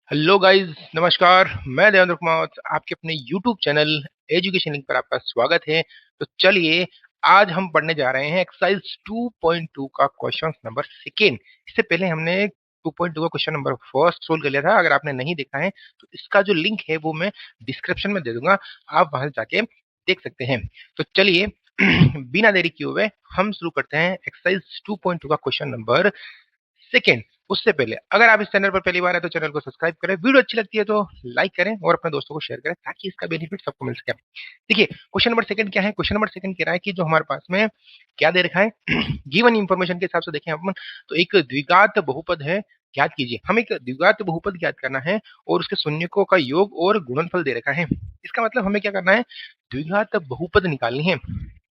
Hello guys, नमस्कार। मैं देवेंद्र कुमार, आपके अपने यूट्यूब चैनल एजुकेशन लिंक पर आपका स्वागत है। तो चलिए, आज हम पढ़ने जा रहे हैं एक्सरसाइज 2.2 का क्वेश्चन नंबर सेकेंड। इससे पहले हमने 2.2 का क्वेश्चन नंबर फर्स्ट सोल्व कर लिया था। अगर आपने नहीं देखा है तो इसका जो लिंक है वो मैं डिस्क्रिप्शन में दे दूंगा, आप वहां जाके देख सकते हैं। तो चलिए बिना देरी किए हुए हम शुरू करते हैं एक्सरसाइज 2.2 का क्वेश्चन नंबर सेकेंड। उससे पहले अगर आप इस चैनल पर पहली बार है तो चैनल को सब्सक्राइब करें, वीडियो अच्छी लगती है तो लाइक करें और अपने दोस्तों को शेयर करें ताकि इसका बेनिफिट सबको मिल सके। देखिए, क्वेश्चन नंबर सेकंड क्या है। क्वेश्चन नंबर सेकंड कह रहा है कि जो हमारे पास में क्या दे रखा है गिवन इंफॉर्मेशन के हिसाब से देखें अपन, तो एक द्विघात बहुपद है। याद कीजिए, हमें एक द्विघात बहुपद ज्ञात करना है और उसके शून्यकों का योग और गुणनफल दे रखा है। इसका मतलब हमें क्या करना है, द्विघात बहुपद निकालनी है।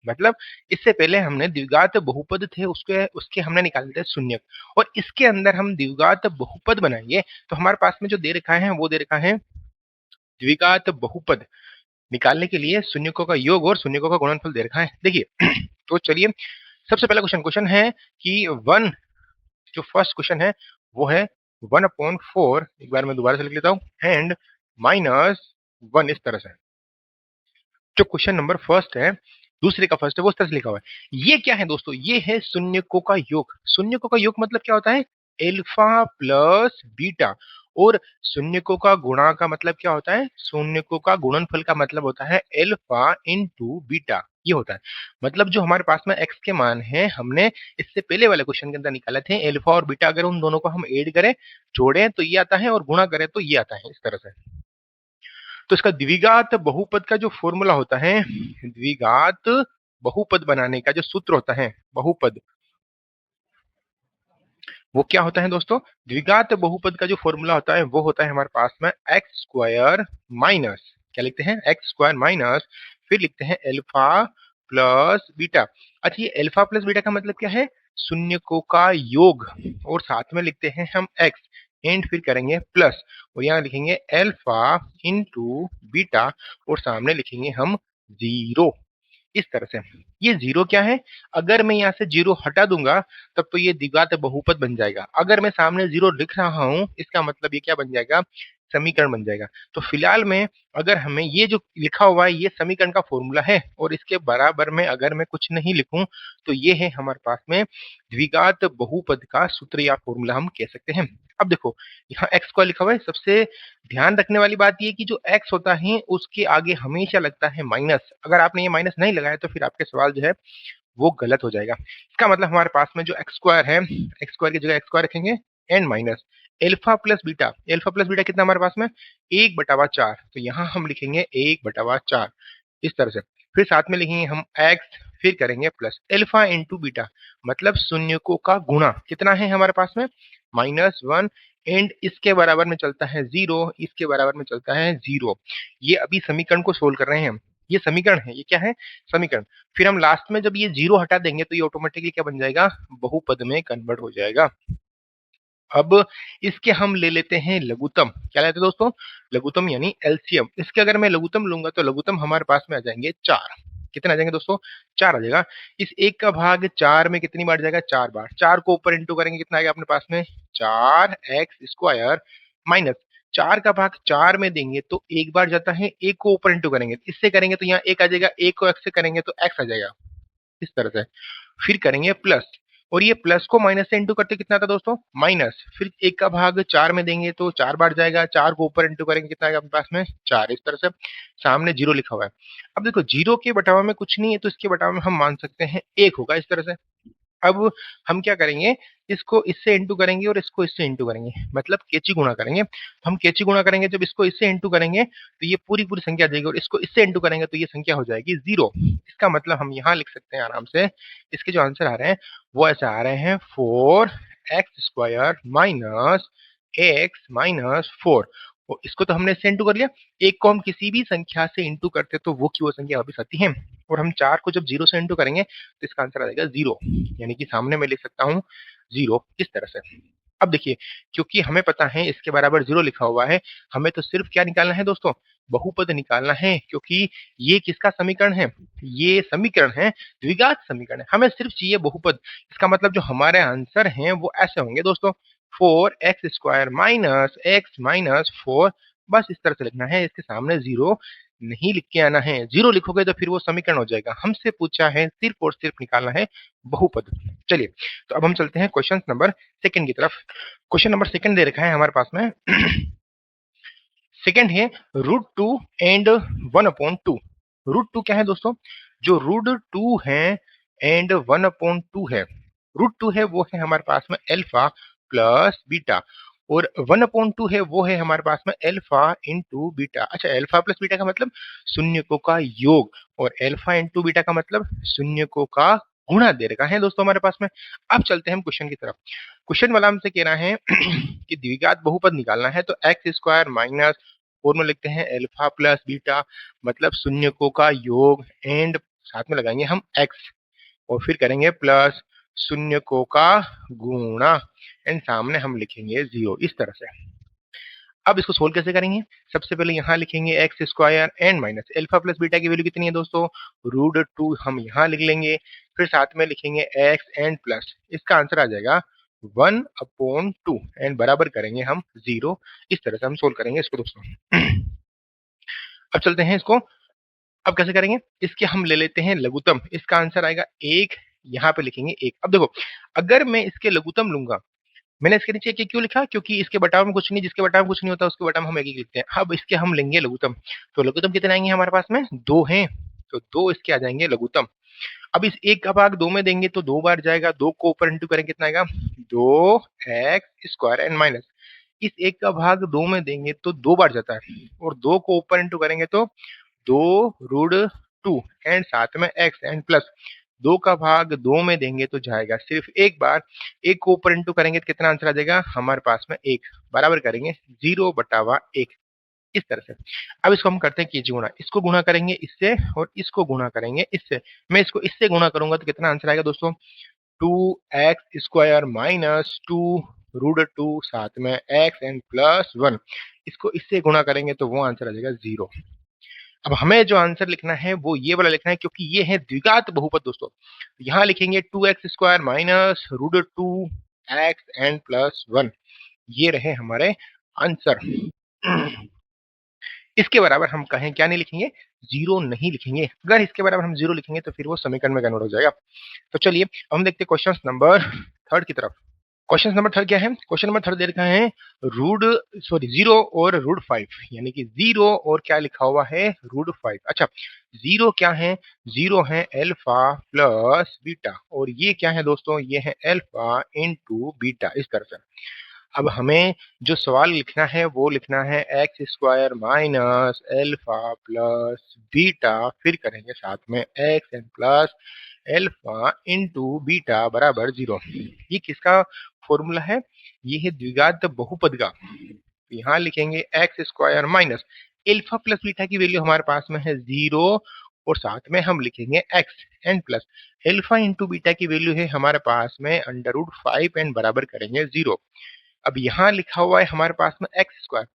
मतलब इससे पहले हमने द्विघात बहुपद थे उसके उसके हमने निकाले थे शून्य, और इसके अंदर हम द्विघात बहुपद बनाएंगे। तो हमारे पास में जो दे रखा है वो दे रखा है द्विघात बहुपद निकालने के लिए शून्यकों का योग और शून्यकों का गुणनफल दे रखा है। देखिए तो चलिए, सबसे पहला क्वेश्चन क्वेश्चन है कि वन, जो फर्स्ट क्वेश्चन है वो है 1/4। एक बार मैं दोबारा से लिख लेता हूँ, एंड -1, इस तरह से। जो क्वेश्चन नंबर फर्स्ट है, दूसरे का फर्स्ट है, वो इस तरह से लिखा हुआ है। ये क्या है दोस्तों, ये है शून्यकों का योग। शून्यकों का योग मतलब क्या होता है, एल्फा प्लस बीटा। और शून्यकों का गुणा का मतलब क्या होता है, शून्यकों का गुणनफल का मतलब होता है एल्फा इंटू बीटा। ये होता है, मतलब जो हमारे पास में एक्स के मान है, हमने इससे पहले वाले क्वेश्चन के अंदर निकाले थे एल्फा और बीटा। अगर उन दोनों को हम ऐड करें, जोड़ें तो ये आता है, और गुणा करें तो ये आता है, इस तरह से। तो इसका द्विघात बहुपद का जो फॉर्मूला होता है, द्विघात बहुपद बनाने का जो सूत्र होता है बहुपद, वो क्या होता है दोस्तों, द्विघात बहुपद का जो फॉर्मूला होता है वो होता है हमारे पास में एक्स स्क्वायर माइनस, क्या लिखते हैं, एक्स स्क्वायर माइनस, फिर लिखते हैं एल्फा प्लस बीटा। अच्छा, ये एल्फा प्लस बीटा का मतलब क्या है, शून्यकों का योग, और साथ में लिखते हैं हम एक्स, एंड फिर करेंगे प्लस, और यहाँ लिखेंगे एल्फा इंटू बीटा, और सामने लिखेंगे हम जीरो, इस तरह से। ये जीरो क्या है, अगर मैं यहाँ से जीरो हटा दूंगा तब तो ये द्विघात बहुपद बन जाएगा। अगर मैं सामने जीरो लिख रहा हूं, इसका मतलब ये क्या बन जाएगा, समीकरण बन जाएगा। तो फिलहाल में अगर हमें ये जो लिखा हुआ है ये समीकरण का फॉर्मूला है, और इसके बराबर में अगर मैं कुछ नहीं लिखूं तो ये है हमारे पास में द्विघात बहुपद का सूत्र या फॉर्मूला हम कह सकते हैं। अब देखो, यहाँ एक्स को लिखा हुआ है। सबसे ध्यान रखने वाली बात ये कि जो एक्स होता है उसके आगे हमेशा लगता है माइनस। अगर आपने ये माइनस नहीं लगाया तो फिर आपके सवाल जो है वो गलत हो जाएगा। इसका मतलब हमारे पास में जो एक्स स्क्वायर है, एक्स स्क्वायर की जगह एक्स स्क्वायर रखेंगे, and minus alpha plus beta. Alpha plus beta कितना हमारे पास में, 1/4। तो यहाँ हम लिखेंगे 1/4, इस तरह से। फिर साथ में लिखेंगे हम एक्स, फिर करेंगे प्लस एल्फा इंटू बीटा, मतलब शून्यकों का गुणा कितना है हमारे पास में, -1, एंड इसके बराबर में चलता है जीरो, इसके बराबर में चलता है जीरो। ये अभी समीकरण को सोल्व कर रहे हैं हम। ये समीकरण है, ये क्या है, समीकरण। फिर हम लास्ट में जब ये जीरो हटा देंगे तो ये ऑटोमेटिकली क्या बन जाएगा, बहुपद में कन्वर्ट हो जाएगा। अब इसके हम ले लेते हैं लघुत्तम। क्या लेते हैं दोस्तों, लघुत्तम यानी एलसीएम। इसके अगर मैं लघुत्तम लूंगा तो लघुत्तम हमारे पास में आ जाएंगे 4। कितने आ जाएंगे दोस्तों, 4 आ जाएगा। इस 1 का भाग 4 में कितनी बार जाएगा, 4 बार। 4 को ऊपर इंटू करेंगे, कितना आएगा अपने पास में, 4x² माइनस 4 का भाग 4 में देंगे तो एक बार जाता है, 1 को ऊपर इंटू करेंगे, इससे करेंगे तो यहाँ 1 आ जाएगा, 1 को x से करेंगे तो x आ जाएगा, इस तरह से। फिर करेंगे प्लस, और ये प्लस को माइनस से इंटू करते कितना था दोस्तों, माइनस। फिर 1 का भाग 4 में देंगे तो 4 बार जाएगा, 4 को ऊपर इंटू करेंगे कितना आएगा अपने पास में, 4, इस तरह से। सामने जीरो लिखा हुआ है। अब देखो, जीरो के बटावा में कुछ नहीं है तो इसके बटावा में हम मान सकते हैं 1 होगा, इस तरह से। अब हम क्या करेंगे, इसको इससे इंटू करेंगे और इसको इससे इंटू करेंगे, मतलब केची गुणा करेंगे। तो हम केची गुणा करेंगे, जब इसको इससे इंटू करेंगे तो ये पूरी पूरी संख्या आ जाएगी, और इसको इससे इंटू करेंगे तो ये संख्या हो जाएगी जीरो। इसका मतलब हम यहाँ लिख सकते हैं आराम से, इसके जो आंसर आ रहे हैं वो ऐसे आ रहे हैं 4x² माइनस x-4। इसको तो हमने इससे इंटू कर लिया। एक को हम किसी भी संख्या से इंटू करते तो वो की वो संख्या वापिस आती है, और हम 4 को जब जीरो से इंटू करेंगे तो इसका आंसर आ जाएगा जीरो, यानी कि सामने मैं लिख सकता हूँ जीरो, इस तरह से। अब देखिए, क्योंकि हमें पता है इसके बराबर जीरो लिखा हुआ है, हमें तो सिर्फ क्या निकालना है दोस्तों, बहुपद निकालना है। क्योंकि ये किसका समीकरण है, ये समीकरण है, द्विघात समीकरण है, हमें सिर्फ चाहिए बहुपद। इसका मतलब जो हमारे आंसर हैं वो ऐसे होंगे दोस्तों, 4x² माइनस x माइनस 4, बस इस तरह से लिखना है, इसके सामने जीरो नहीं लिख के आना है। जीरो लिखोगे तो फिर वो समीकरण हो जाएगा। हमसे पूछा है सिर्फ और सिर्फ निकालना है बहुपद। चलिए, तो अब हम चलते हैं क्वेश्चन नंबर सेकंड की तरफ। क्वेश्चन नंबर सेकंड दे रखा है हमारे पास में। सेकंड है √2 एंड 1/2। √2 क्या है दोस्तों? जो √2 है एंड 1/2 है, √2 है वो है हमारे पास में अल्फा प्लस बीटा, और 1/2 है वो है हमारे पास में अल्फा इंटू बीटा। अच्छा, अल्फा प्लस बीटा का मतलब शून्यकों का योग, और अल्फा इंटू बीटा का मतलब शून्यकों का गुणा दे रखा है दोस्तों हमारे पास में। अब चलते हैं हम क्वेश्चन की तरफ। क्वेश्चन वाला हमसे कह रहा है कि द्विघात बहुपद निकालना है, तो x² माइनस फॉर्मूला लिखते हैं अल्फा प्लस बीटा, मतलब शून्यकों का योग, एंड साथ में लगाएंगे हम x, और फिर करेंगे प्लस शून्यकों का गुणा, एंड सामने हम लिखेंगे 0 इस तरह से। अब इसको सोल्व कैसे करेंगे? सबसे पहले यहाँ लिखेंगे x² and minus alpha plus beta की वैल्यू कितनी है दोस्तों? √2 हम यहाँ लिख लेंगे, फिर साथ में लिखेंगे x एंड प्लस, इसका आंसर आ जाएगा 1/2 एंड बराबर करेंगे हम 0। इस तरह से हम सोल्व करेंगे इसको दोस्तों। अब चलते हैं इसको, अब कैसे करेंगे? इसके हम ले लेते हैं लघुत्तम, इसका आंसर आएगा 1, यहाँ पे लिखेंगे 1। अब देखो, अगर मैं इसके लघुत्तम लूंगा, मैंने इसके नीचे क्यों लिखा? क्योंकि इसके बटाव में कुछ नहीं, जिसके बटाव में कुछ नहीं होता उसके बटाव में हम एक ही लिखते हैं। अब इसके हम लेंगे लघुत्तम, तो लघुत्तम कितने आएंगे हमारे पास में? 2 हैं, तो 2 इसके आ जाएंगे लघुत्तम। अब इस 1 का भाग 2 में देंगे तो 2 बार जाएगा, 2 को ऊपर इंटू करेंगे कितना आएगा? 2x² एंड माइनस, इस 1 का भाग 2 में देंगे तो 2 बार जाता है, और 2 को ऊपर इंटू करेंगे तो 2√2 एंड साथ में x एंड प्लस 2 का भाग 2 में देंगे तो जाएगा सिर्फ एक बार, 1 को ऊपर इंटू करेंगे तो कितना आंसर आ जाएगा हमारे पास में? 1, बराबर करेंगे 0/1 इस तरह से। अब इसको हम करते हैं कीजिए गुणा, इसको गुणा करेंगे इससे और इसको गुणा करेंगे इससे। मैं इसको इससे गुणा करूंगा तो कितना आंसर आएगा दोस्तों? 2x² माइनस 2√2 साथ में x एंड प्लस 1, इसको इससे गुणा करेंगे तो वो आंसर आ जाएगा 0। अब हमें जो आंसर लिखना है वो ये वाला लिखना है, क्योंकि ये है द्विघात बहुपद दोस्तों। यहाँ लिखेंगे 2x² minus √2 x and plus 1, ये रहे हमारे आंसर। इसके बराबर हम कहें क्या नहीं लिखेंगे? 0 नहीं लिखेंगे। अगर इसके बराबर हम 0 लिखेंगे तो फिर वो समीकरण में कन्वर्ट हो जाएगा। तो चलिए हम देखते हैं क्वेश्चन नंबर थर्ड की तरफ। क्वेश्चन नंबर थर्ड क्या है? क्वेश्चन नंबर थर्ड दे रखा है रूट सॉरी 0 और √5, यानी कि 0 और क्या लिखा हुआ है? √5। अच्छा, 0 क्या है? 0 है अल्फा प्लस बीटा, और ये क्या है दोस्तों? ये है अल्फा इंटू बीटा इस तरह से। अब हमें जो सवाल लिखना है वो लिखना है x² minus alpha plus beta, फिर करेंगे साथ में x and plus alpha into beta बराबर 0। ये किसका फॉर्मूला है? ये है द्विघात बहुपद का। यहाँ लिखेंगे x² minus alpha plus beta की वैल्यू हमारे पास में है 0, और साथ में हम लिखेंगे x and plus alpha into beta की वैल्यू है हमारे पास में √5 एंड बराबर करेंगे 0। अब यहाँ लिखा हुआ है हमारे पास में x²,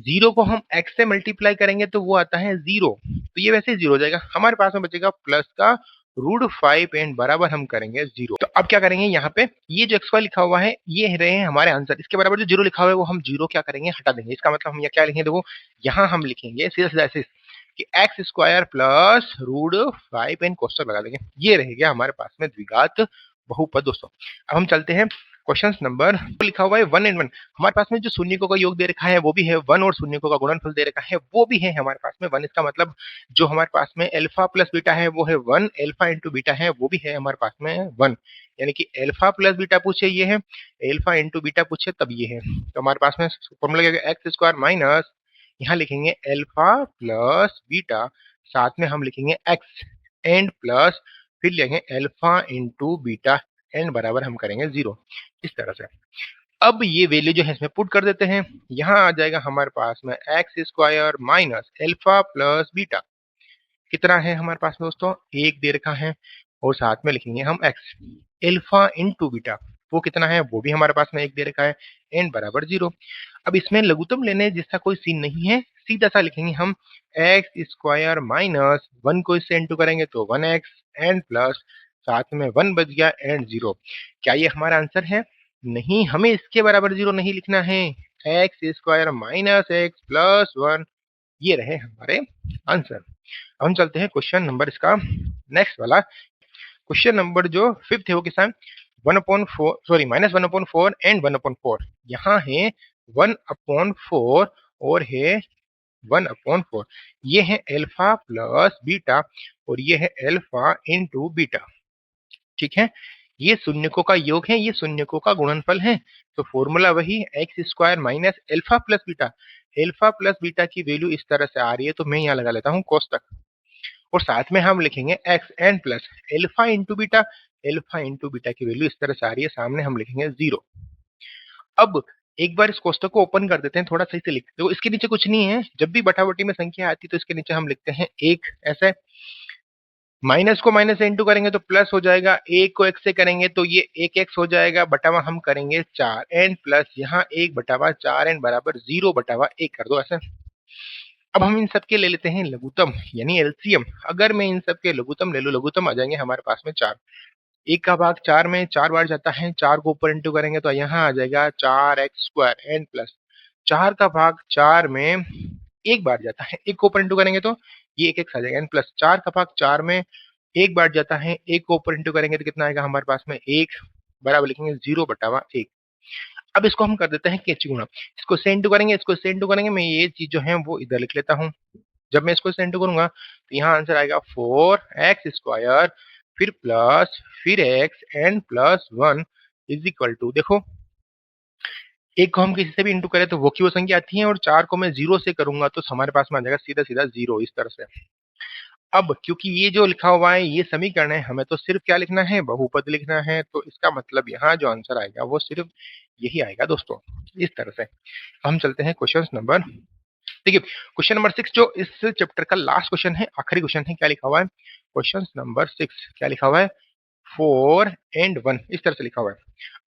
0 को हम x से मल्टीप्लाई करेंगे तो वो आता है 0, तो ये वैसे ही 0 हो जाएगा। हमारे पास में बचेगा प्लस का √5 एंड बराबर हम करेंगे 0। तो अब क्या करेंगे? यहाँ पे ये जो x² लिखा हुआ है ये रहे हैं हमारे आंसर, इसके बराबर जो 0 लिखा हुआ है वो हम 0 क्या करेंगे? हटा देंगे। इसका मतलब हम यहाँ क्या लिखेंगे? देखो, यहाँ हम लिखेंगे सीधा सीधा ऐसे कि x² प्लस √5 एंड कोष्टक लगा देंगे। ये रहेगा हमारे पास में द्विघात बहुपद दोस्तों। अब हम चलते हैं क्वेश्चन नंबर, लिखा हुआ है 1 एंड 1, हमारे पास में जो शून्यकों का योग दे रखा है वो भी है 1, और शून्यकों का गुणनफल दे रखा है वो भी है हमारे पास में 1। इसका मतलब जो हमारे पास में अल्फा प्लस बीटा है वो है 1, अल्फा इंटू बीटा है वो भी है हमारे पास में 1, यानी कि अल्फा प्लस बीटा पूछे ये है, अल्फा इंटू बीटा पूछे तब ये है। तो हमारे पास में फॉर्मूला क्या है? x² माइनस, यहाँ लिखेंगे अल्फा प्लस बीटा, साथ में हम लिखेंगे x एंड प्लस, फिर लिखेंगे अल्फा इंटू बीटा एंड बराबर हम करेंगे 0 इस तरह से। अब ये वैल्यू जो है इसमें पुट कर देते हैं, यहाँ आ जाएगा हमारे पास में x² minus alpha plus beta, कितना है हमारे पास में दोस्तों? 1 दे रखा है, और साथ में लिखेंगे हम x अल्फा इंटू बीटा, वो कितना है? वो भी हमारे पास में 1 दे रखा है, एंड बराबर 0। अब इसमें लघुत्तम लेने जिसका कोई सीन नहीं है, सीधा सा लिखेंगे हम x² माइनस 1 को इससे इंटू करेंगे तो 1x एंड प्लस साथ में 1 बच गया एंड 0। क्या ये हमारा आंसर है? नहीं, हमें इसके बराबर 0 नहीं लिखना है। X square minus x plus 1 ये रहे हमारे आंसर। हम चलते हैं क्वेश्चन नंबर इसका नेक्स्ट वाला। क्वेश्चन नंबर जो फिफ्थ है वो कितना है? 1/4 सॉरी -1/4 एंड 1/4। यहाँ है 1/4 और है 1/4। ये है अल्फा प्लस बीटा और ये है अल्फा इंटू बीटा। ठीक है, ये शून्यकों का योग है, ये शून्यकों का गुणनफल है। तो फॉर्मूला वही x square minus alpha plus beta. Alpha plus beta की वैल्यू इस तरह से आ रही है तो मैं यहाँ लगा लेता हूँ कोष्टक और साथ में हम लिखेंगे x n plus alpha into beta. Alpha into beta की वैल्यू इस तरह से आ रही है, सामने हम लिखेंगे 0। अब एक बार इस कोष्टक को ओपन कर देते हैं, थोड़ा सही से लिखते हैं। तो इसके नीचे कुछ नहीं है, जब भी बटाबटी में संख्या आती है तो इसके नीचे हम लिखते हैं 1 ऐसे। माइनस को माइनस से इंटू करेंगे तो प्लस हो जाएगा, एक को एक्स से करेंगे तो ये एक एक्स हो जाएगा, बटावा हम करेंगे 4 एन प्लस यहाँ 1 बटावा 4 एन बराबर 0 बटावा 1 कर दो ऐसे। अब हम इन सब के ले लेते हैं लघुत्तम यानी एलसीएम। अगर मैं इन सब के लघुत्तम ले लूं, लघुत्तम आ जाएंगे हमारे पास में 4। एक का भाग 4 में 4 बार जाता है, 4 को ऊपर इंटू करेंगे तो यहाँ आ जाएगा 4x² एन प्लस 4 का भाग 4 में एक बार जाता है, एक को ऊपर इंटू करेंगे तो ये एक एक्स आ जाएगा, एन प्लस 4 का भाग 4 में एक बार जाता है, एक को ऊपर इंटू करेंगे तो कितना आएगा हमारे पास में 1 बराबर लिखेंगे 0 बटावा 1। अब इसको हम कर देते हैं कैची गुणा। इसको से इंटू करेंगे, इसको से इंटू करेंगे, मैं ये चीज जो है वो इधर लिख लेता हूँ। जब मैं इसको से इंटू करूंगा तो यहाँ आंसर आएगा 4x² फिर प्लस फिर x n plus 1 is equal to, देखो एक को हम किसी से भी इंटू करें तो वो की वो संख्या आती है और 4 को मैं 0 से करूंगा तो हमारे पास में आ जाएगा सीधा सीधा 0 इस तरह से। अब क्योंकि ये जो लिखा हुआ है ये समीकरण है, हमें तो सिर्फ क्या लिखना है, बहुपद लिखना है। तो इसका मतलब यहाँ जो आंसर आएगा वो सिर्फ यही आएगा दोस्तों, इस तरह से। हम चलते हैं क्वेश्चन नंबर, देखिए क्वेश्चन नंबर 6 जो इस चैप्टर का लास्ट क्वेश्चन है, आखिरी क्वेश्चन है। क्या लिखा हुआ है क्वेश्चन नंबर 6? क्या लिखा हुआ है 4 एंड 1 इस तरह से लिखा हुआ है।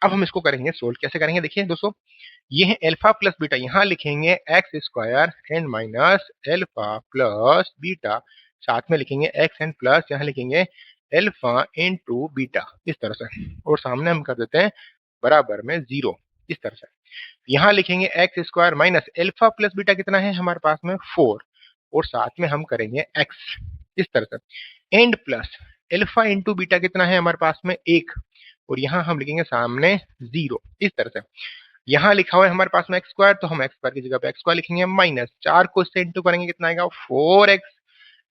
अब हम इसको करेंगे सोल्व, कैसे करेंगे देखिए दोस्तों। ये है अल्फा प्लस बीटा, यहाँ लिखेंगे x² and minus alpha plus beta, साथ में लिखेंगे x एंड प्लस यहाँ लिखेंगे अल्फा इंटू बीटा इस तरह से, और सामने हम कर देते हैं बराबर में 0 इस तरह से। यहाँ लिखेंगे x² minus alpha plus beta कितना है हमारे पास में 4 और साथ में हम करेंगे x इस तरह से, and plus alpha into beta कितना है हमारे पास में 1 और यहाँ हम लिखेंगे सामने 0 इस तरह से। यहाँ लिखा हुआ है हमारे पास में x² तो हम x² की जगह पे x² लिखेंगे, माइनस 4 को इससे इंटू करेंगे कितना आएगा 4x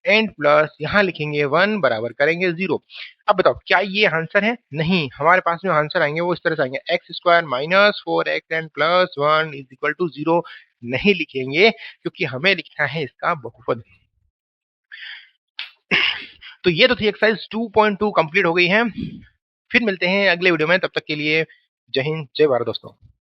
एंड प्लस यहाँ लिखेंगे 1 बराबर करेंगे 0। अब बताओ क्या ये आंसर है? नहीं, हमारे पास में आंसर आएंगे वो इस तरह से आएंगे x² minus 4x and plus 1 is equal to 0 नहीं लिखेंगे क्योंकि हमें लिखना है इसका बहुपद। तो ये तो थी एक्सरसाइज 2.2 कंप्लीट हो गई है। फिर मिलते हैं अगले वीडियो में, तब तक के लिए जय हिंद जय भारत दोस्तों।